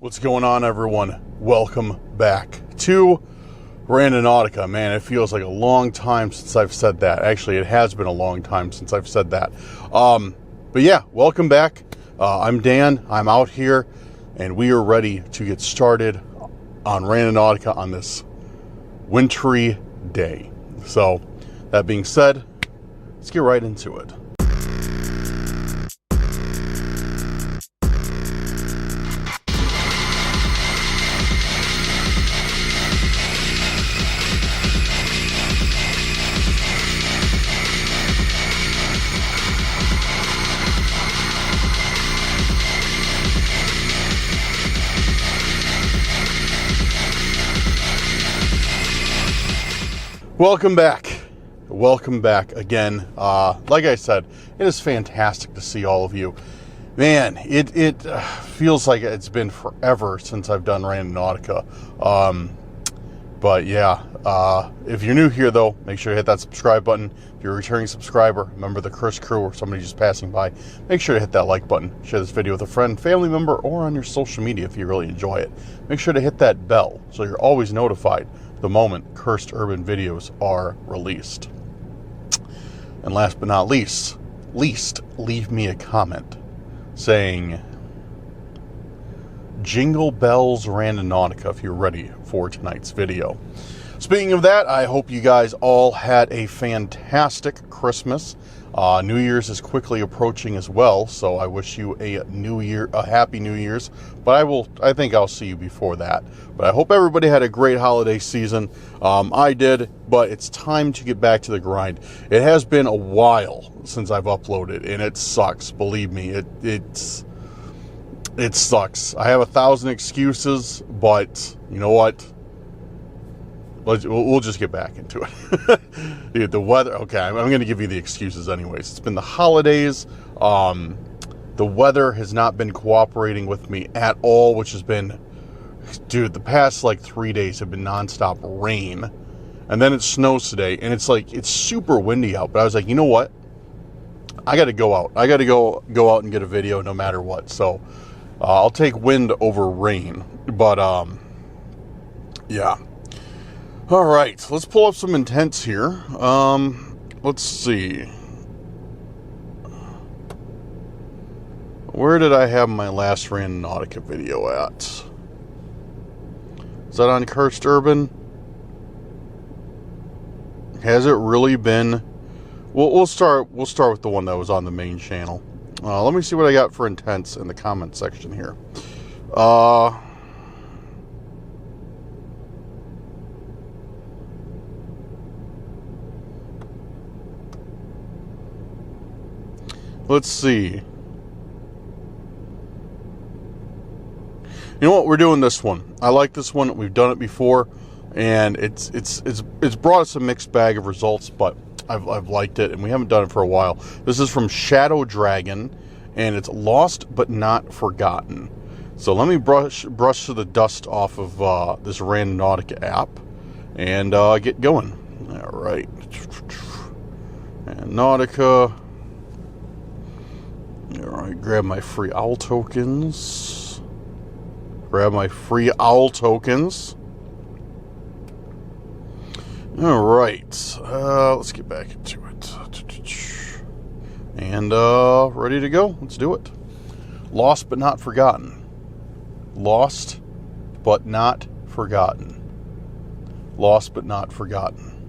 What's going on, everyone? Welcome back to Randonautica. Man, it feels like a long time since I've said that. Actually, it has been a long time since I've said that. But yeah, welcome back. I'm Dan. I'm out here, and we are ready to get started on Randonautica on this wintry day. So, that being said, let's get right into it. Welcome back. Welcome back again. Like I said, it is fantastic to see all of you. Man, it feels like it's been forever since I've done Randonautica. But yeah, if you're new here though, make sure to hit that subscribe button. If you're a returning subscriber, member of the Chris crew, or somebody just passing by, make sure to hit that like button. Share this video with a friend, family member, or on your social media if you really enjoy it. Make sure to hit that bell so you're always notified the moment Cursed Urban videos are released. And last but not least, leave me a comment saying Jingle Bells Randonautica if you're ready for tonight's video. Speaking of that, I hope you guys all had a fantastic Christmas. New Year's is quickly approaching as well, so I wish you a happy New Year's. But I think I'll see you before that. But I hope everybody had a great holiday season. I did, but it's time to get back to the grind. It has been a while since I've uploaded, and it sucks. Believe me, it sucks. I have 1,000 excuses, but you know what? We'll just get back into it. The weather, okay, I'm going to give you the excuses anyways. It's been the holidays. The weather has not been cooperating with me at all, which has been, dude, the past like 3 days have been nonstop rain. And then it snows today, and it's super windy out. But I was like, you know what? I got to go out. I got to go out and get a video no matter what. So I'll take wind over rain. But yeah. All right, let's pull up some intents here. Let's see. Where did I have my last Randonautica video at? Is that on Cursed Urban? Has it really been? We'll start with the one that was on the main channel. Let me see what I got for intents in the comment section here. Let's see. You know what? We're doing this one. I like this one. We've done it before, and it's brought us a mixed bag of results, but I've liked it, and we haven't done it for a while. This is from Shadow Dragon, and it's Lost But Not Forgotten. So let me brush the dust off of this Randonautica app and get going. All right, Randonautica. Alright, grab my free owl tokens. Alright, let's get back into it. And ready to go. Let's do it. Lost but not forgotten. Lost but not forgotten. Lost but not forgotten.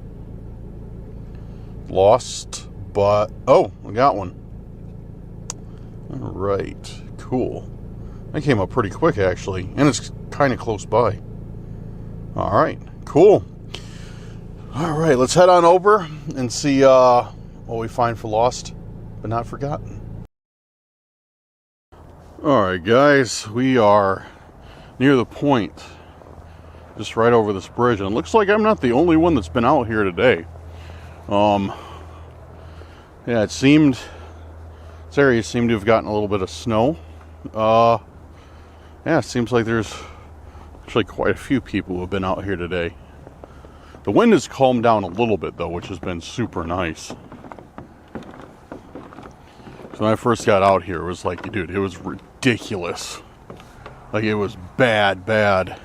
Lost but... oh, I got one. All right, cool. That came up pretty quick, actually, and it's kind of close by. All right, cool. All right, let's head on over and see what we find for Lost but Not Forgotten. All right, guys, we are near the point, just right over this bridge, and it looks like I'm not the only one that's been out here today. Yeah, this area seemed to have gotten a little bit of snow. Yeah, it seems like there's actually quite a few people who have been out here today. The wind has calmed down a little bit though, which has been super nice. So when I first got out here, it was like, dude, it was ridiculous Like, it was bad, bad.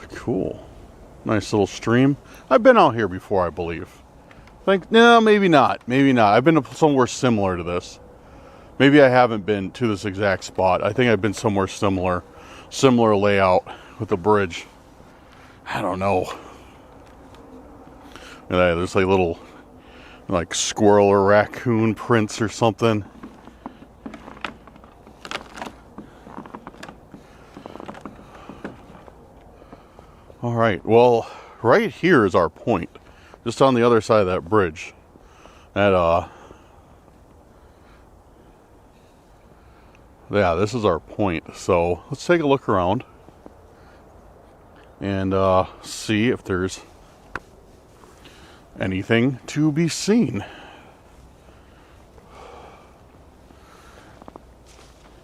Cool. Nice little stream. I've been out here before, I believe. No, maybe not. Maybe not. I've been to somewhere similar to this. Maybe I haven't been to this exact spot. I think I've been somewhere similar layout with the bridge. I don't know. And there's like little, like, squirrel or raccoon prints or something. All right. Well, right here is our point. Just on the other side of that bridge. Yeah, this is our point. So let's take a look around and see if there's anything to be seen.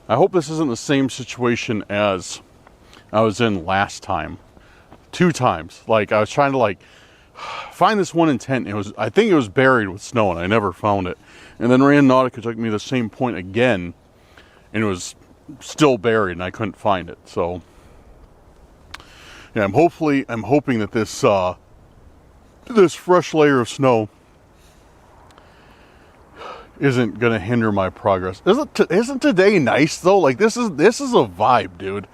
I hope this isn't the same situation as I was in last time. 2 times. Like, I was trying to, like, find this one in tent. I think it was buried with snow, and I never found it. And then Randonautica took me to the same point again, and it was still buried, and I couldn't find it. So, yeah, I'm hoping that this this fresh layer of snow isn't gonna hinder my progress. Isn't today nice though? Like, this is a vibe, dude.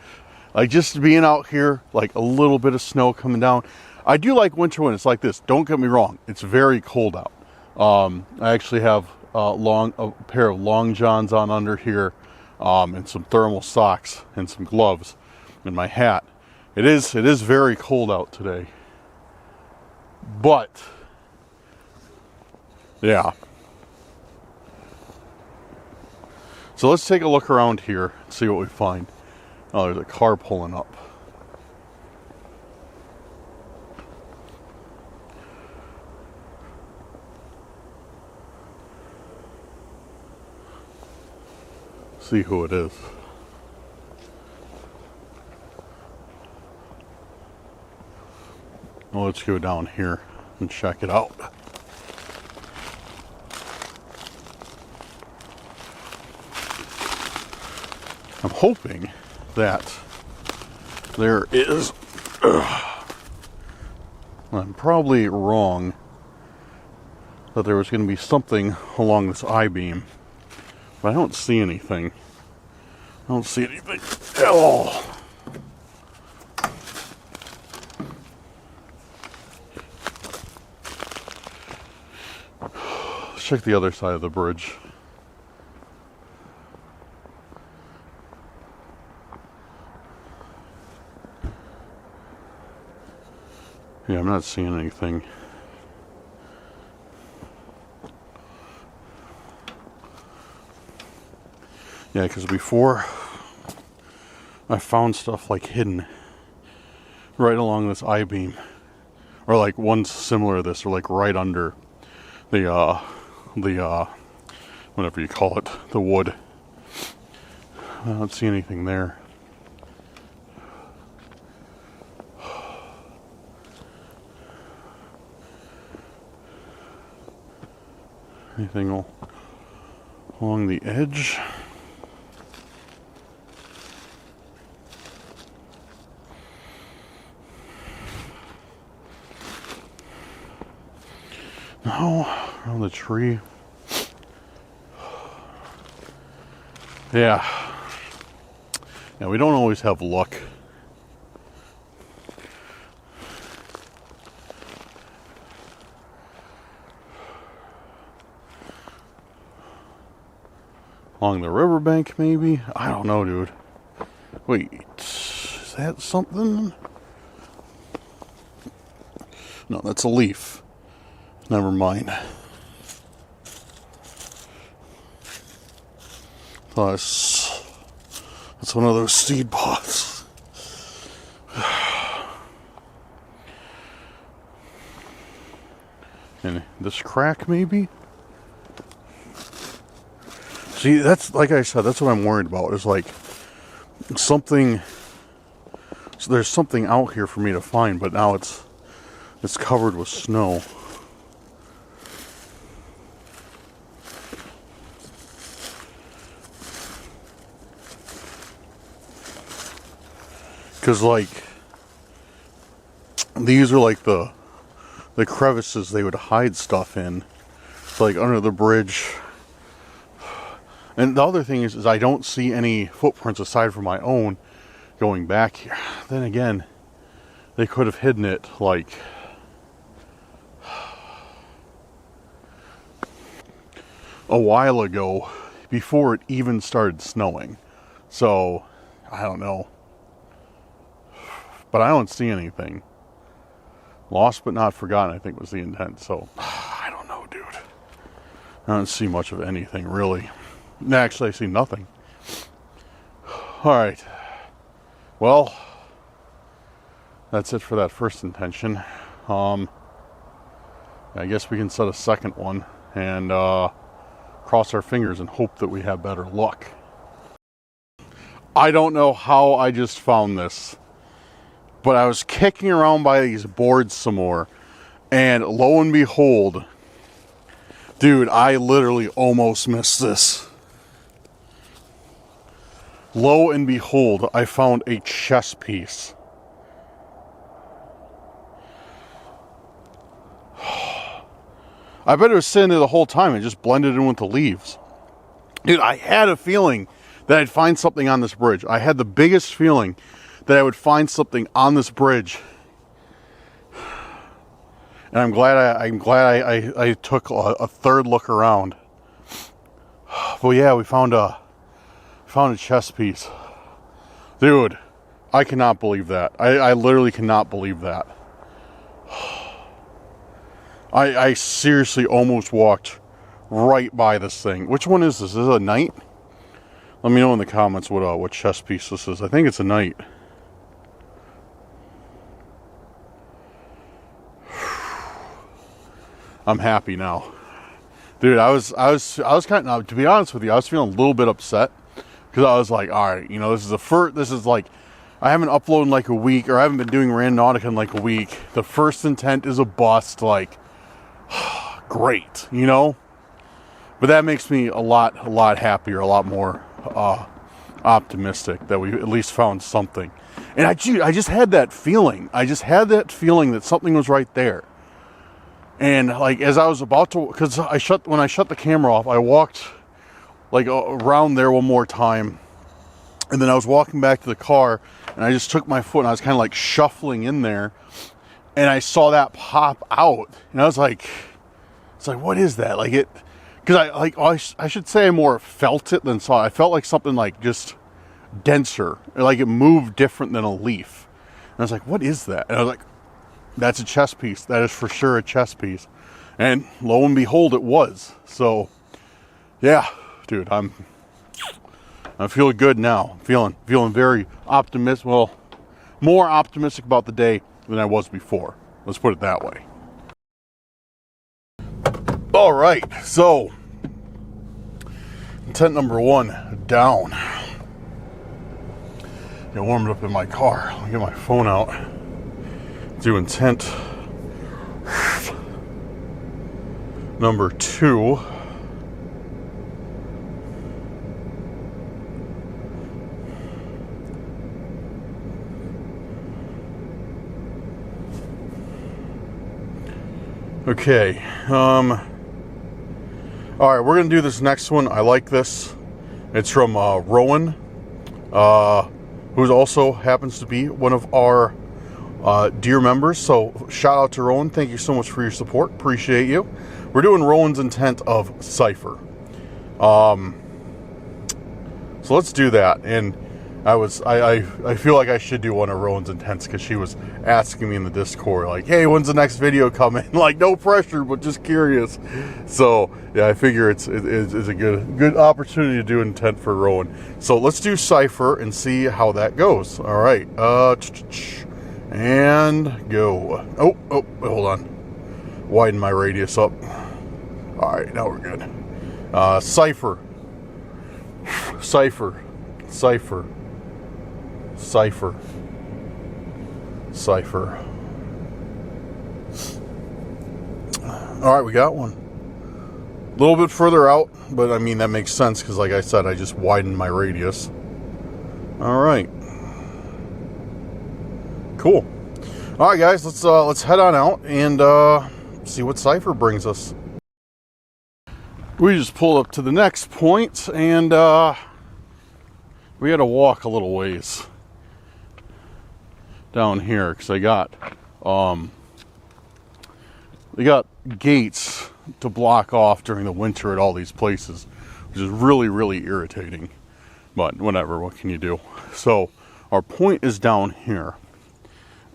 Like, just being out here, like a little bit of snow coming down. I do like winter when it's like this. Don't get me wrong. It's very cold out. I actually have a pair of long johns on under here, and some thermal socks and some gloves and my hat. It is very cold out today. But yeah. So let's take a look around here and see what we find. Oh, there's a car pulling up. See who it is. Well, let's go down here and check it out. I'm hoping that there is... I'm probably wrong that there was going to be something along this I-beam, but I don't see anything. Oh! Let's check the other side of the bridge. Yeah, I'm not seeing anything. Yeah, because before I found stuff like hidden right along this I-beam, or like one similar to this, or like right under the whatever you call it, the wood. I don't see anything there. Anything along the edge? No, around the tree. Yeah, we don't always have luck. Along the riverbank, maybe? I don't know, dude. Wait, is that something? No, that's a leaf. Never mind. That's one of those seed pods. And this crack, maybe? See, that's, like I said, that's what I'm worried about. Is like something. So there's something out here for me to find, but now it's covered with snow. Because, like, these are like the crevices they would hide stuff in. So, like, under the bridge. And the other thing is I don't see any footprints aside from my own going back here. Then again, they could have hidden it, like, a while ago, before it even started snowing. So, I don't know. But I don't see anything. Lost but not forgotten, I think, was the intent. So, I don't know, dude. I don't see much of anything, really. Actually, I see nothing. Alright. Well, that's it for that first intention. I guess we can set a second one and cross our fingers and hope that we have better luck. I don't know how I just found this, but I was kicking around by these boards some more, and lo and behold, dude, I literally almost missed this. Lo and behold, I found a chess piece. I bet it was sitting there the whole time and just blended in with the leaves. Dude, I had a feeling that I'd find something on this bridge. I had the biggest feeling that I would find something on this bridge. And I'm glad I took a third look around. But yeah, we found a chess piece. Dude, I cannot believe that. I literally cannot believe that. I seriously almost walked right by this thing. Which one is this? Is it a knight? Let me know in the comments what chess piece this is. I think it's a knight. I'm happy now. Dude, I was kind of, to be honest with you, I was feeling a little bit upset. Because I was like, alright, you know, this is like, I haven't uploaded in like a week, or I haven't been doing Randonautica in like a week. The first intent is a bust, like, great, you know? But that makes me a lot happier, a lot more optimistic that we at least found something. And I just had that feeling. I just had that feeling that something was right there. And like, as I was about to, because when I shut the camera off, I walked like around there one more time, and then I was walking back to the car, and I just took my foot and I was kind of like shuffling in there, and I saw that pop out, and I was like, it's like, what is that? Like, it, because I should say I more felt it than saw it. I felt like something like just denser, like it moved different than a leaf. And I was like, what is that? And I was like, that's a chess piece. That is for sure a chess piece. And lo and behold, it was. So, yeah, dude, I'm feeling good now. I'm feeling very optimistic. Well, more optimistic about the day than I was before. Let's put it that way. All right, so intent number one down. Get warmed up in my car. I'll get my phone out. Do intent number two. Okay, all right, we're gonna do this next one. I like this. It's from Rowan, who also happens to be one of our dear members. So shout out to Rowan. Thank you so much for your support. Appreciate you. We're doing Rowan's intent of cipher. So let's do that. And I feel like I should do one of Rowan's intents because she was asking me in the Discord, like, hey, when's the next video coming? Like, no pressure, but just curious. So yeah, I figure it's a good opportunity to do intent for Rowan. So let's do cipher and see how that goes. All right, and go. Oh, hold on. Widen my radius up. All right, now we're good. Cipher. Cipher. Cipher. Cipher. Cipher. All right, we got one. A little bit further out, but I mean, that makes sense because, like I said, I just widened my radius. All right. Cool. All right, guys, let's head on out and see what cipher brings us. We just pulled up to the next point, and we had to walk a little ways down here because they got gates to block off during the winter at all these places, which is really, really irritating. But whatever, what can you do? So our point is down here.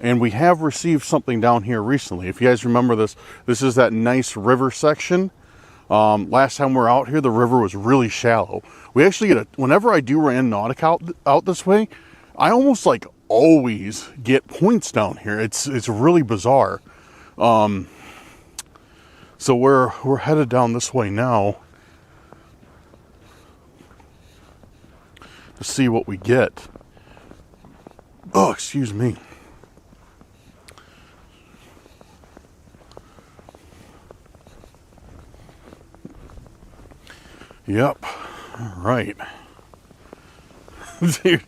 And we have received something down here recently. If you guys remember this is that nice river section. Last time we were out here, the river was really shallow. We actually get whenever I do Randonautica out this way, I almost like always get points down here. It's really bizarre. So we're headed down this way now to see what we get. Oh, excuse me. Yep. All right. Dude,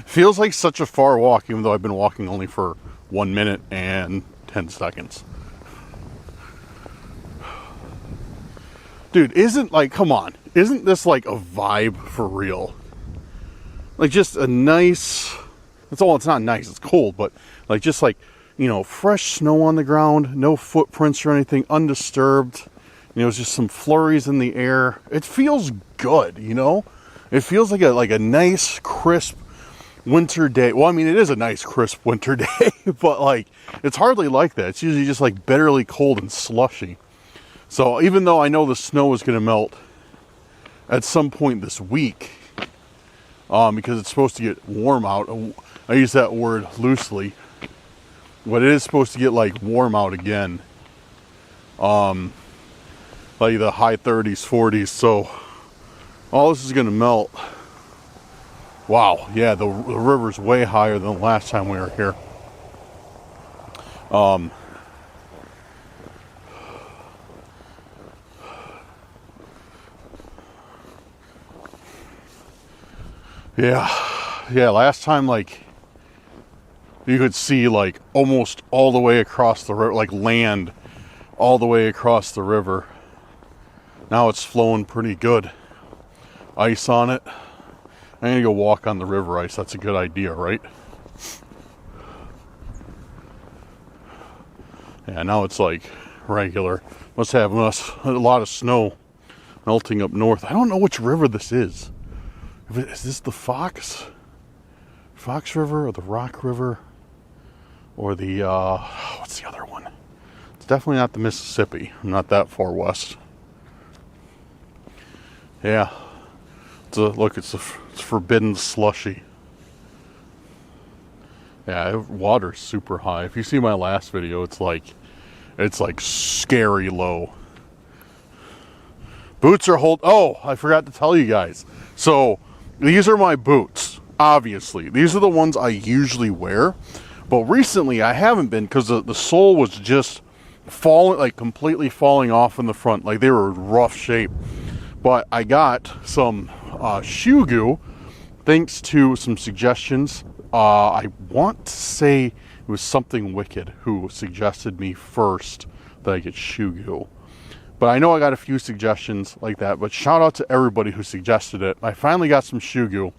feels like such a far walk, even though I've been walking only for 1 minute and 10 seconds. Dude, come on. Isn't this like a vibe for real? Like just a nice, it's not nice, it's cold, but like just like, fresh snow on the ground, no footprints or anything, undisturbed. It's just some flurries in the air. It feels good, It feels like a nice, crisp winter day. Well, I mean, it is a nice, crisp winter day, but like, it's hardly like that. It's usually just like bitterly cold and slushy. So even though I know the snow is going to melt at some point this week, because it's supposed to get warm out, I use that word loosely, but it is supposed to get like warm out again. Like the high 30s, 40s, so all this is going to melt. Wow, yeah, the river's way higher than the last time we were here. Yeah, last time, like, you could see, like, almost all the way across the river, like land all the way across the river. Now it's flowing pretty good. Ice on it. I'm gonna go walk on the river ice. That's a good idea, right? Yeah, now it's like regular. Must have a lot of snow melting up north. I don't know which river this is. Is this the Fox River or the Rock River? Or the, what's the other one? It's definitely not the Mississippi. I'm not that far west. Yeah, it's forbidden slushy. Yeah, water's super high. If you see my last video, it's like scary low. Boots are oh, I forgot to tell you guys. So these are my boots. Obviously, these are the ones I usually wear, but recently I haven't been because the sole was just completely falling off in the front. Like they were in rough shape. But I got some shoe goo thanks to some suggestions. I want to say it was Something Wicked who suggested me first that I get shoe goo. But I know I got a few suggestions like that. But shout out to everybody who suggested it. I finally got some shoe goo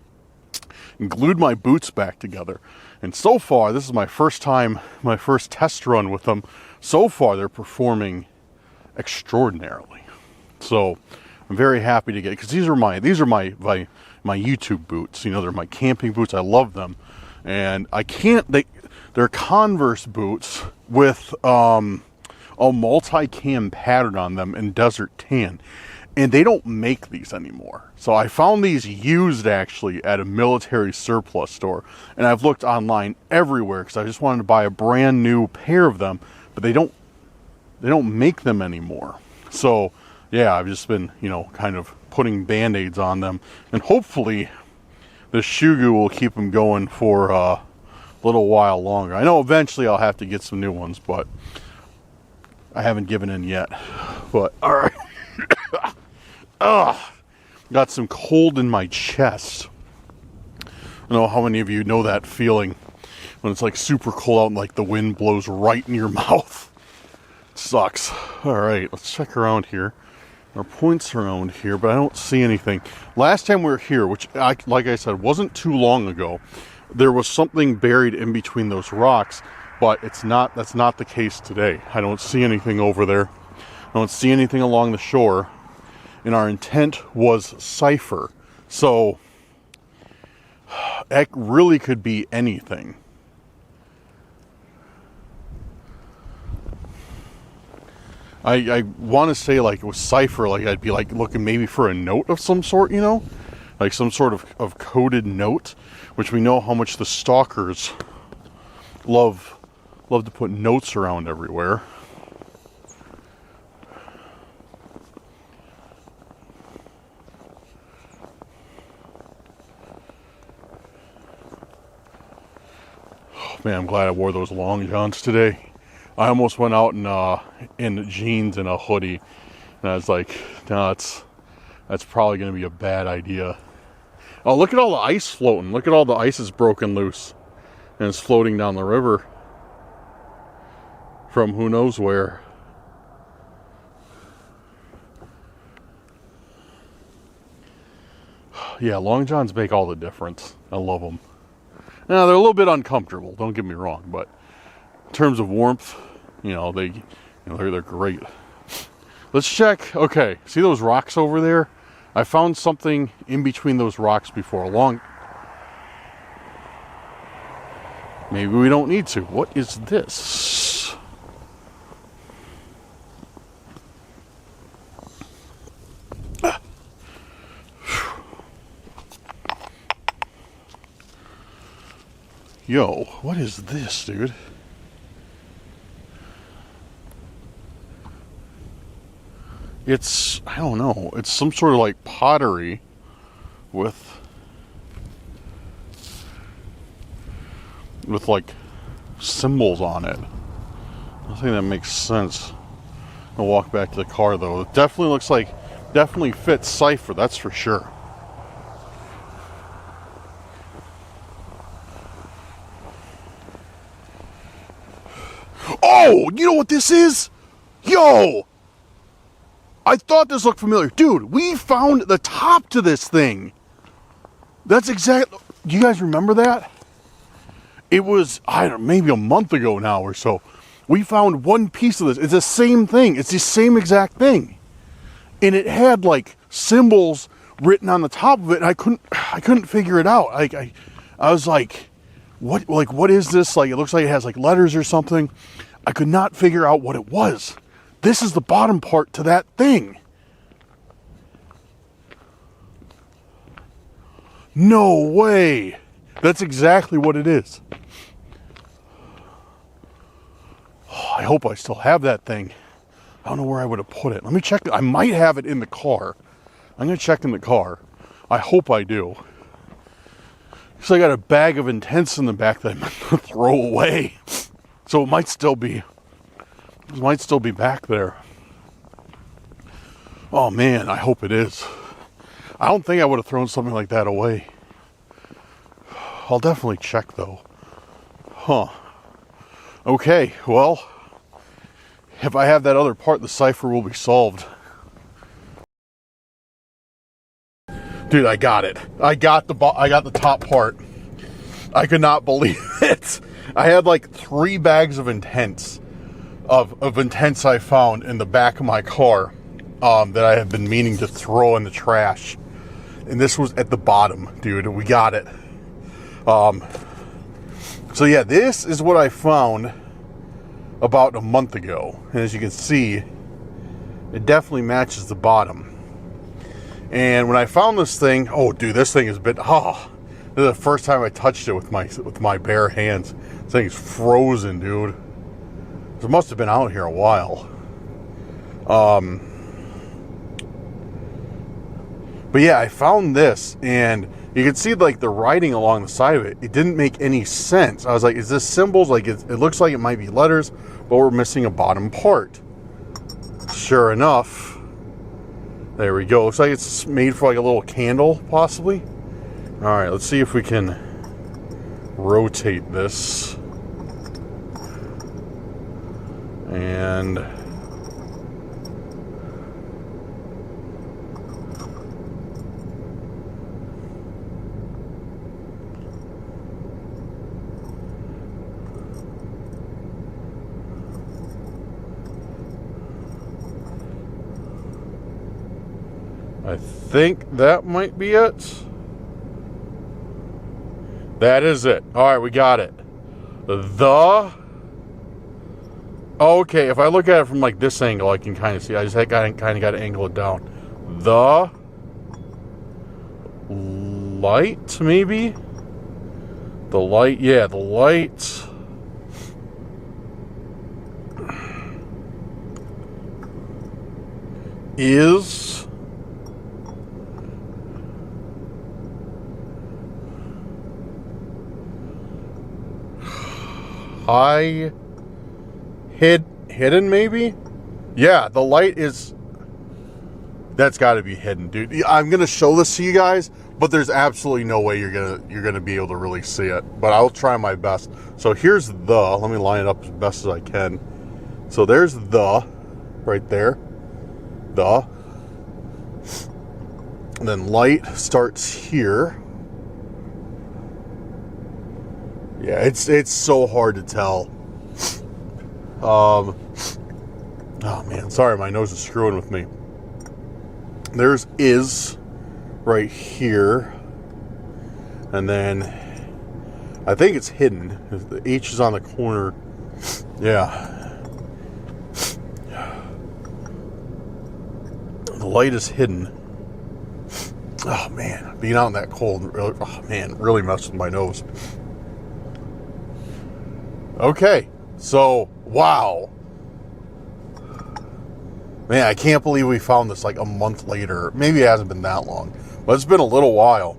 and glued my boots back together. And so far, this is my first test run with them. So far, they're performing extraordinarily. So I'm very happy to get, because these are my YouTube boots. They're my camping boots. I love them, and they're Converse boots with a multi-cam pattern on them in desert tan, and they don't make these anymore. So I found these used actually at a military surplus store, and I've looked online everywhere because I just wanted to buy a brand new pair of them, but they don't make them anymore. So yeah, I've just been, kind of putting Band-Aids on them. And hopefully the shoe goo will keep them going for a little while longer. I know eventually I'll have to get some new ones, but I haven't given in yet. But, all right. Got some cold in my chest. I don't know how many of you know that feeling. when it's like super cold out and like the wind blows right in your mouth. Sucks. All right, let's check around here. Our points around here, but I don't see anything. Last time we were here, which like I said, wasn't too long ago, there was something buried in between those rocks, but that's not the case today. I don't see anything over there. I don't see anything along the shore, and our intent was cipher. So it really could be anything. I want to say like it was cipher, like I'd be like looking maybe for a note of some sort, you know, like some sort of coded note, which we know how much the stalkers love to put notes around everywhere. Oh, man, I'm glad I wore those long johns today. I almost went out in jeans and a hoodie, and I was like, no, that's probably going to be a bad idea. Oh, look at all the ice floating. Look at all the ice is broken loose, and it's floating down the river from who knows where. Yeah, long johns make all the difference. I love them. Now, they're a little bit uncomfortable, don't get me wrong, but in terms of warmth, you know, they're great. Let's check. Okay, see those rocks over there? I found something in between those rocks before. Maybe we don't need to. What is this? Yo, what is this, dude? It's, I don't know, it's some sort of like pottery with like symbols on it. I don't think that makes sense. I'll walk back to the car though. It definitely fits cipher, that's for sure. Oh, you know what this is? Yo! I thought this looked familiar. Dude, we found the top to this thing. That's exactly... Do you guys remember that? It was, I don't know, maybe a month ago now or so. We found one piece of this. It's the same thing. It's the same exact thing. And it had like symbols written on the top of it. And I couldn't figure it out. I was like, what is this? Like, it looks like it has like letters or something. I could not figure out what it was. This is the bottom part to that thing. No way. That's exactly what it is. Oh, I hope I still have that thing. I don't know where I would have put it. Let me check. I might have it in the car. I'm going to check in the car. I hope I do. Because I got a bag of Intense in the back that I'm going to throw away. So it might still be back there. Oh man, I hope it is. I don't think I would have thrown something like that away. I'll definitely check though. Huh. Okay, well, if I have that other part, the cipher will be solved. Dude, I got it. I got the top part. I could not believe it. I had like 3 bags of Intense. Of Intense I found in the back of my car that I have been meaning to throw in the trash. And this was at the bottom, dude. We got it. So yeah, this is what I found about a month ago. And as you can see, it definitely matches the bottom. And when I found this thing, oh dude, this thing is a bit, this is the first time I touched it with my bare hands. This thing is frozen, dude. It must have been out here a while. But yeah, I found this, and you can see like the writing along the side of it. It didn't make any sense. I was like, is this symbols? Like it looks like it might be letters, but we're missing a bottom part. Sure enough, there we go. Looks like it's made for like a little candle, possibly. All right, let's see if we can rotate this. And I think that might be it. That is it. All right, we got it. Okay, if I look at it from like this angle, I can kind of see. I just kind of got to angle it down. The light, maybe? The light, yeah, the light. Is hidden, maybe? Yeah, the light is... That's got to be hidden, dude. I'm gonna show this to you guys, but there's absolutely no way you're gonna be able to really see it. But I'll try my best. So here's the. Let me line it up as best as I can. So there's the, right there. The. And then light starts here. Yeah, it's so hard to tell. Oh man, sorry, my nose is screwing with me. There's is right here. And then I think it's hidden. The H is on the corner. Yeah. The light is hidden. Oh man, being out in that cold, really messed with my nose. Okay, so wow. Man, I can't believe we found this like a month later. Maybe it hasn't been that long, but it's been a little while.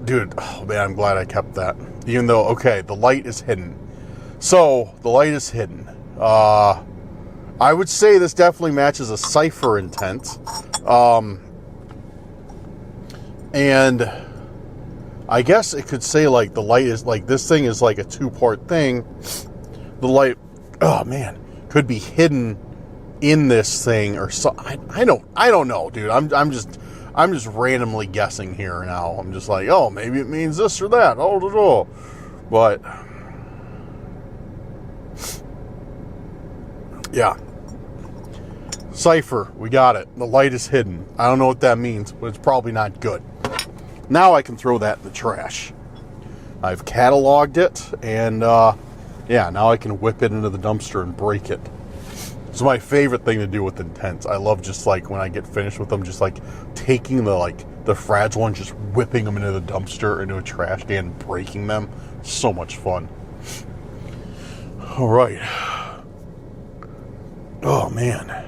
Dude, oh man, I'm glad I kept that. Even though, okay, the light is hidden. So, the light is hidden. I would say this definitely matches a cipher intent. And I guess it could say like the light is like, this thing is like a two-part thing. The light, oh man, could be hidden in this thing or so. I don't know, dude. I'm just randomly guessing here now. I'm just like, oh, maybe it means this or that. Oh. But yeah. Cipher, we got it. The light is hidden. I don't know what that means, but it's probably not good. Now I can throw that in the trash. I've cataloged it, and yeah, now I can whip it into the dumpster and break it. It's my favorite thing to do with intents. I love just like when I get finished with them, just like taking the fragile ones, just whipping them into the dumpster or into a trash can, and breaking them. So much fun. All right. Oh man.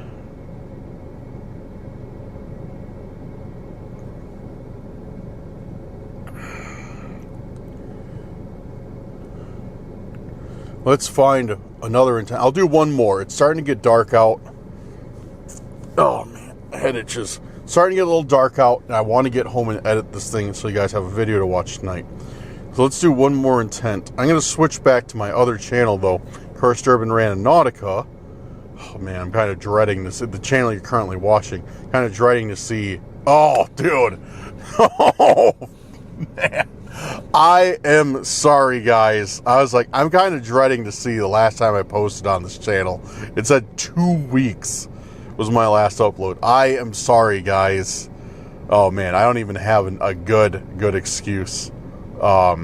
Let's find another intent. I'll do one more. It's starting to get dark out. Oh man, head itches. Starting to get a little dark out, and I want to get home and edit this thing so you guys have a video to watch tonight. So let's do one more intent. I'm going to switch back to my other channel though, Cursed Urban Randonautica. Oh man, I'm kind of dreading this. The channel you're currently watching. Kind of dreading to see. Oh, dude. Oh man. I am sorry, guys. I was like, I'm kind of dreading to see the last time I posted on this channel. It said 2 weeks was my last upload. I am sorry, guys. Oh man, I don't even have a good excuse for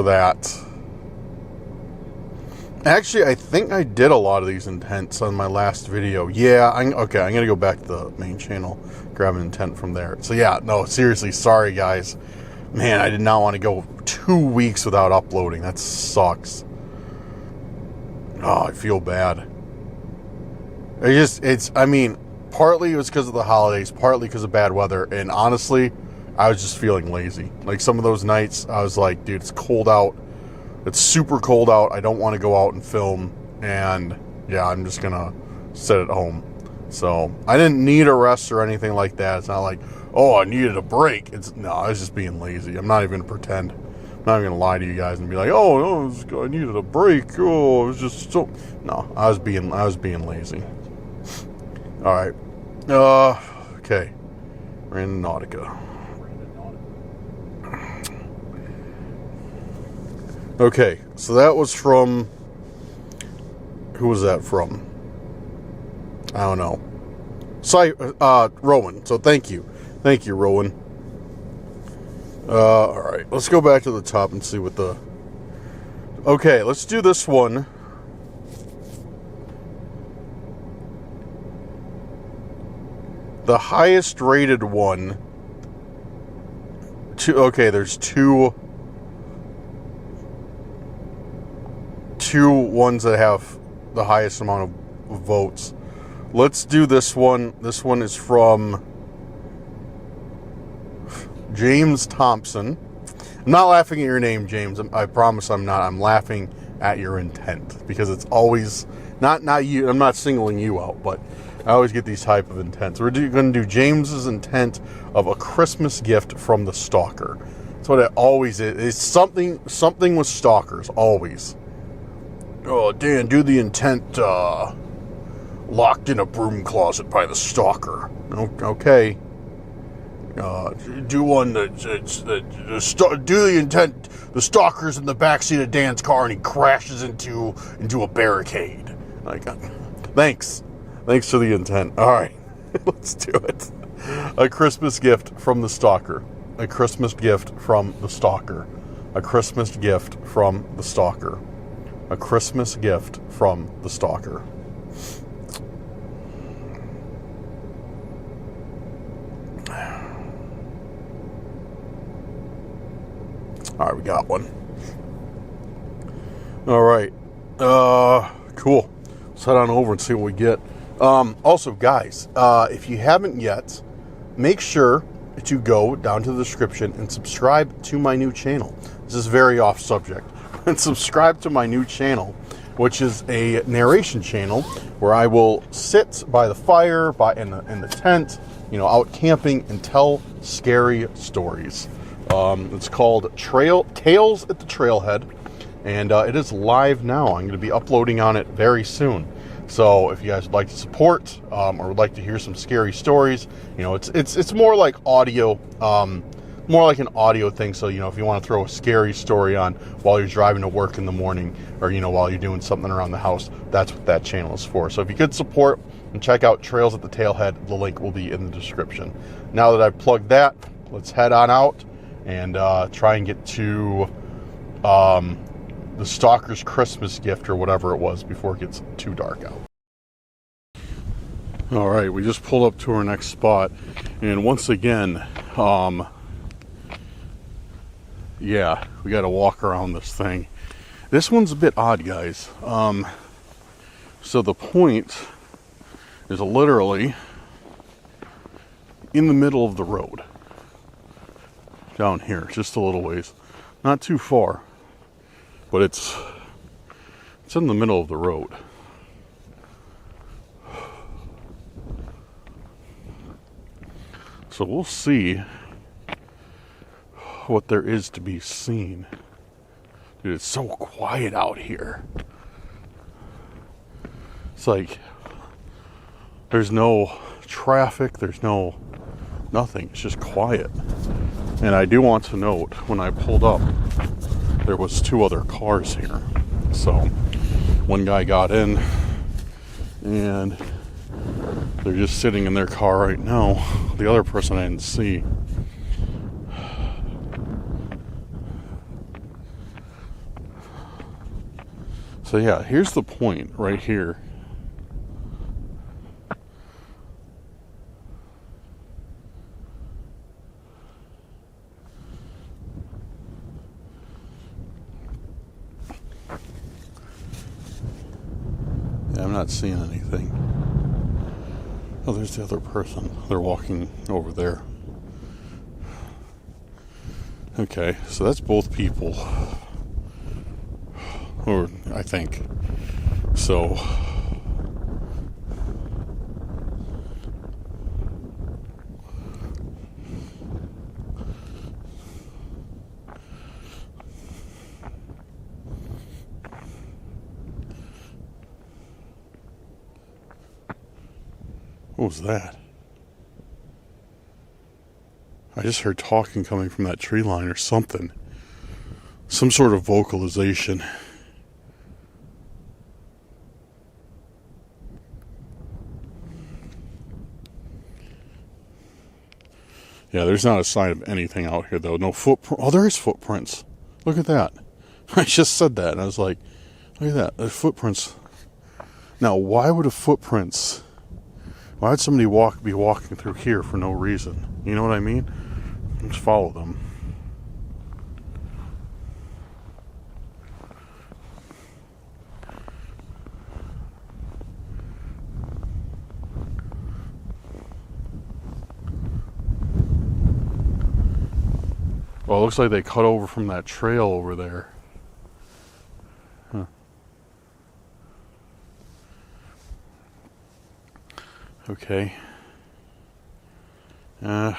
that. Actually, I think I did a lot of these intents on my last video. Yeah, okay, I'm gonna go back to the main channel, grab an intent from there. So yeah, no, seriously, sorry guys. Man, I did not want to go 2 weeks without uploading. That sucks. Oh, I feel bad. I mean, partly it was because of the holidays, partly because of bad weather, and honestly, I was just feeling lazy. Like some of those nights, I was like, dude, it's cold out. It's super cold out. I don't want to go out and film. And yeah, I'm just going to sit at home. So I didn't need a rest or anything like that. It's not like, oh, I needed a break. No, I was just being lazy. I'm not even going to pretend. I'm not even going to lie to you guys and be like, oh, no, I needed a break. Oh, it was just so. No, I was being lazy. All right. Okay. Randonautica. Okay, so that was from. Who was that from? I don't know. Rowan. So thank you, Rowan. All right, let's go back to the top and see what the. Okay, let's do this one. The highest rated one. Okay, there's two ones that have the highest amount of votes. Let's do this one. This one is from James Thompson. I'm not laughing at your name, James. I promise I'm not. I'm laughing at your intent, because it's always not you. I'm not singling you out, but I always get these type of intents. We're going to do James's intent of a Christmas gift from the stalker. That's what it always is. It's something with stalkers, always. Oh, Dan, do the intent locked in a broom closet by the stalker. Okay. Do one do the intent. The stalker's in the backseat of Dan's car and he crashes into a barricade. Like, thanks for the intent. All right, let's do it. A Christmas gift from the stalker. A Christmas gift from the stalker. A Christmas gift from the stalker. A Christmas gift from the stalker. All right, we got one. All right. Cool. Let's head on over and see what we get. Also, guys, if you haven't yet, make sure to go down to the description and subscribe to my new channel. This is very off subject. And subscribe to my new channel, which is a narration channel where I will sit by the fire, in the tent, out camping, and tell scary stories. It's called Tales at the Trailhead, and it is live now. I'm going to be uploading on it very soon. So if you guys would like to support or would like to hear some scary stories, it's more like audio, more like an audio thing. So, if you want to throw a scary story on while you're driving to work in the morning, or, while you're doing something around the house, that's what that channel is for. So if you could support and check out Trails at the Tailhead, the link will be in the description. Now that I've plugged that, let's head on out and try and get to the stalker's Christmas gift or whatever it was before it gets too dark out. All right, we just pulled up to our next spot, and once again, yeah, we got to walk around this thing. This one's a bit odd, guys. So the point is literally in the middle of the road. Down here, just a little ways. Not too far, but it's in the middle of the road. So we'll see what there is to be seen. Dude, it's so quiet out here. It's like there's no traffic, there's nothing. It's just quiet. And I do want to note, when I pulled up, there was 2 other cars here. So one guy got in and they're just sitting in their car right now. The other person I didn't see. So yeah, here's the point right here. Yeah, I'm not seeing anything. Oh, there's the other person. They're walking over there. Okay, so that's both people. Or, I think. So, What was that? I just heard talking coming from that tree line or something. Some sort of vocalization. Yeah, there's not a sign of anything out here, though. No footprint. Oh, there is footprints. Look at that. I just said that, and I was like, look at that. There's footprints. Now, why would somebody be walking through here for no reason? You know what I mean? Let's follow them. Well, it looks like they cut over from that trail over there. Huh. Okay. I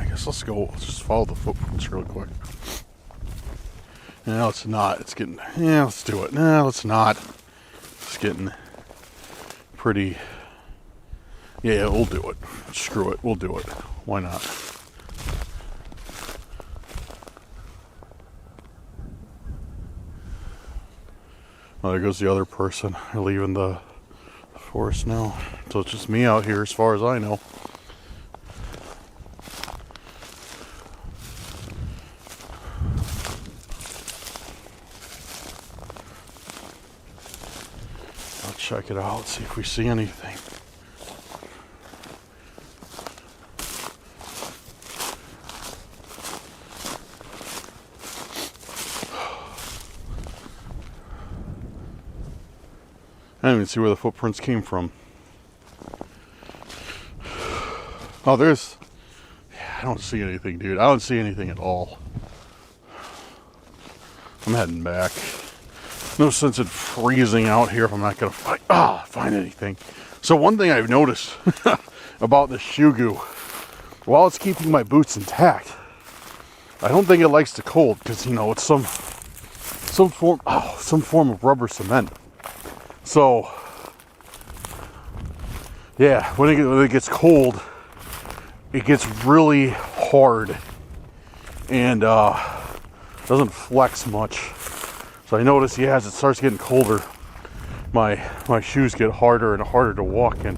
guess let's go. Let's just follow the footprints real quick. No, it's not. It's getting... Yeah, let's do it. No, let's not. It's getting pretty... Yeah, we'll do it. Screw it. We'll do it. Why not? Oh, there goes the other person. They're leaving the forest now. So it's just me out here as far as I know. I'll check it out, see if we see anything. I didn't even see where the footprints came from. Oh, there's... Yeah, I don't see anything, dude. I don't see anything at all. I'm heading back. No sense in freezing out here if I'm not going to find anything. So one thing I've noticed about this shoe goo, while it's keeping my boots intact, I don't think it likes the cold because, you know, it's some form of rubber cement. So, yeah, when it gets cold, it gets really hard and doesn't flex much. So I notice, yeah, as it starts getting colder, my shoes get harder and harder to walk in.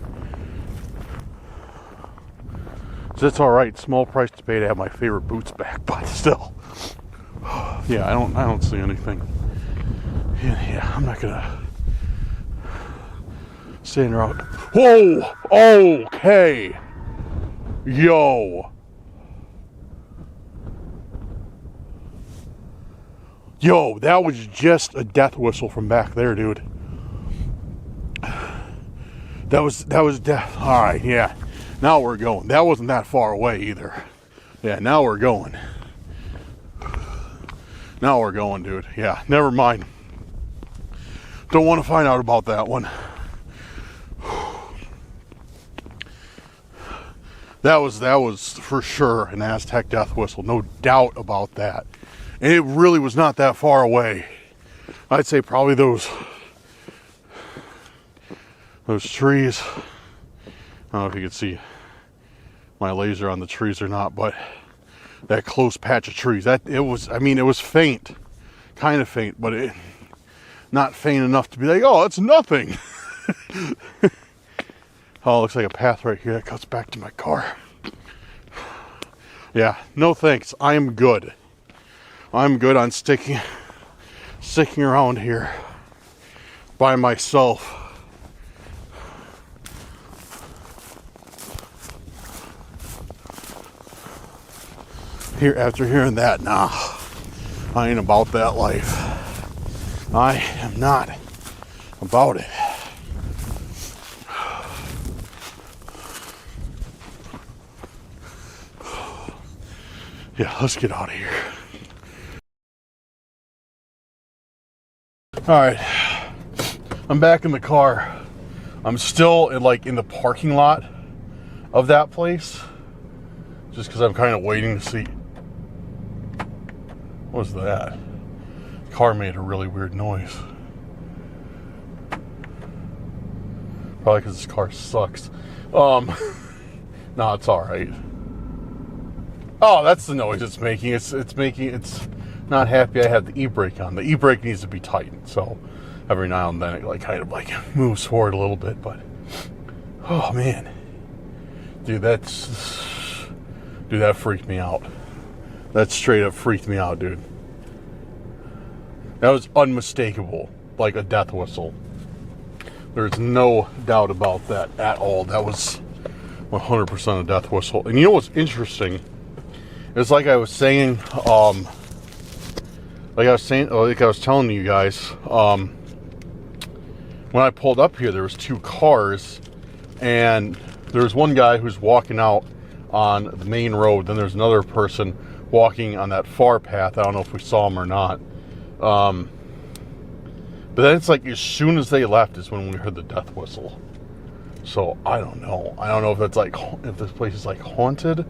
So it's all right. Small price to pay to have my favorite boots back, but still, yeah, I don't see anything. Yeah, I'm not gonna. Stand around. Whoa! Okay! Yo! Yo, that was just a death whistle from back there, dude. That was death. Alright, yeah. Now we're going. That wasn't that far away either. Yeah, now we're going. Now we're going, dude. Yeah, never mind. Don't want to find out about that one. That was for sure an Aztec death whistle, no doubt about that. And it really was not that far away. I'd say probably those trees. I don't know if you can see my laser on the trees or not, but that close patch of trees, it was faint, kind of faint, but it not faint enough to be like, oh, it's nothing. Oh, it looks like a path right here that cuts back to my car. Yeah, no thanks. I'm good. I'm good on sticking around here by myself. Here, after hearing that, nah, I ain't about that life. I am not about it. Yeah, let's get out of here. Alright, I'm back in the car. I'm still in the parking lot of that place. Just because I'm kind of waiting to see. What was that? The car made a really weird noise. Probably because this car sucks. No, it's all right. Oh, that's the noise it's making. It's not happy I have the e-brake on. The e-brake needs to be tightened, so every now and then it kind of moves forward a little bit. But oh man, dude, that freaked me out. That straight up freaked me out, dude. That was unmistakable, like a death whistle. There's no doubt about that at all. That was 100% a death whistle. And you know what's interesting? It's like I was saying, like I was telling you guys, when I pulled up here, there was two cars, and there was one guy who's walking out on the main road. Then there's another person walking on that far path. I don't know if we saw him or not. But then it's like as soon as they left is when we heard the death whistle. So I don't know. I don't know if that's if this place is haunted,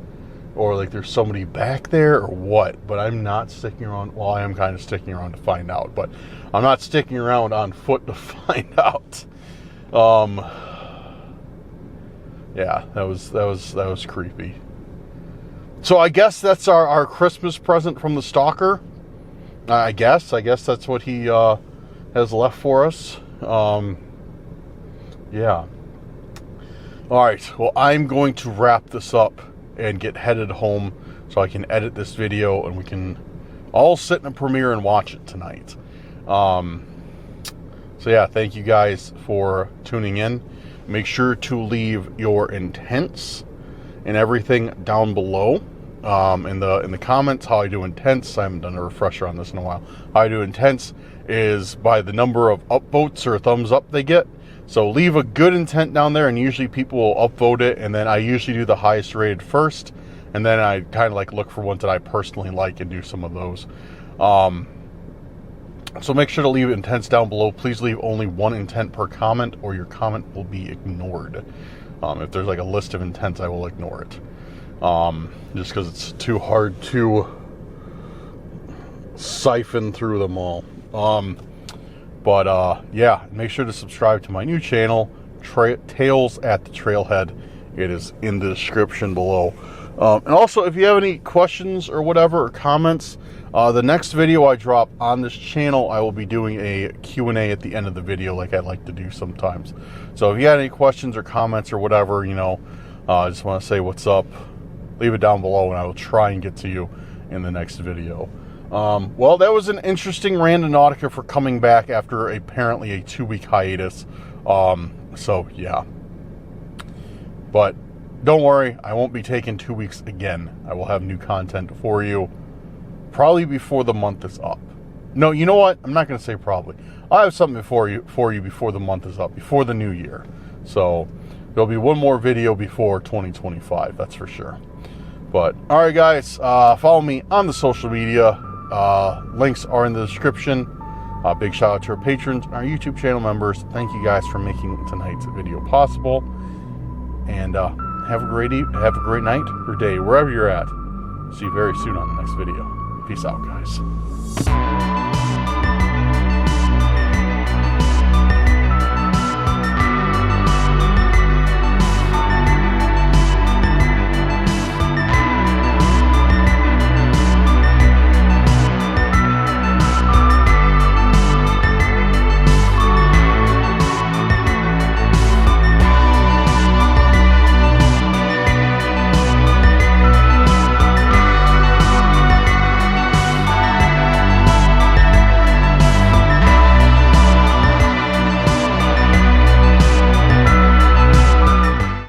or there's somebody back there or what. But I'm not sticking around. Well, I am kind of sticking around to find out, but I'm not sticking around on foot to find out. Yeah, that was creepy. So I guess that's our Christmas present from the stalker. I guess that's what he has left for us. Yeah. All right. Well, I'm going to wrap this up and get headed home so I can edit this video and we can all sit in a premiere and watch it tonight. So yeah, thank you guys for tuning in. Make sure to leave your intents and everything down below. In the comments, how I do intents. I haven't done a refresher on this in a while. How I do intents is by the number of upvotes or thumbs up they get. So leave a good intent down there, and usually people will upvote it, and then I usually do the highest rated first, and then I kind of look for ones that I personally like and do some of those. So make sure to leave intents down below. Please leave only one intent per comment, or your comment will be ignored. If there's a list of intents, I will ignore it. Just because it's too hard to siphon through them all. Yeah, make sure to subscribe to my new channel, Tales at the Trailhead. It is in the description below. And also, if you have any questions or whatever, or comments, the next video I drop on this channel, I will be doing a Q&A at the end of the video, like I like to do sometimes. So if you have any questions or comments or whatever, I just want to say what's up, leave it down below, and I will try and get to you in the next video. Well, that was an interesting Randonautica for coming back after apparently a 2-week hiatus. So, yeah. But don't worry, I won't be taking 2 weeks again. I will have new content for you probably before the month is up. No, you know what? I'm not going to say probably. I'll have something for you before the month is up, before the new year. So there'll be one more video before 2025, that's for sure. But, all right, guys, follow me on the social media. Links are in the description. Big shout out to our patrons, our YouTube channel members. Thank you guys for making tonight's video possible. And have a great night or day, wherever you're at. See you very soon on the next video. Peace out, guys.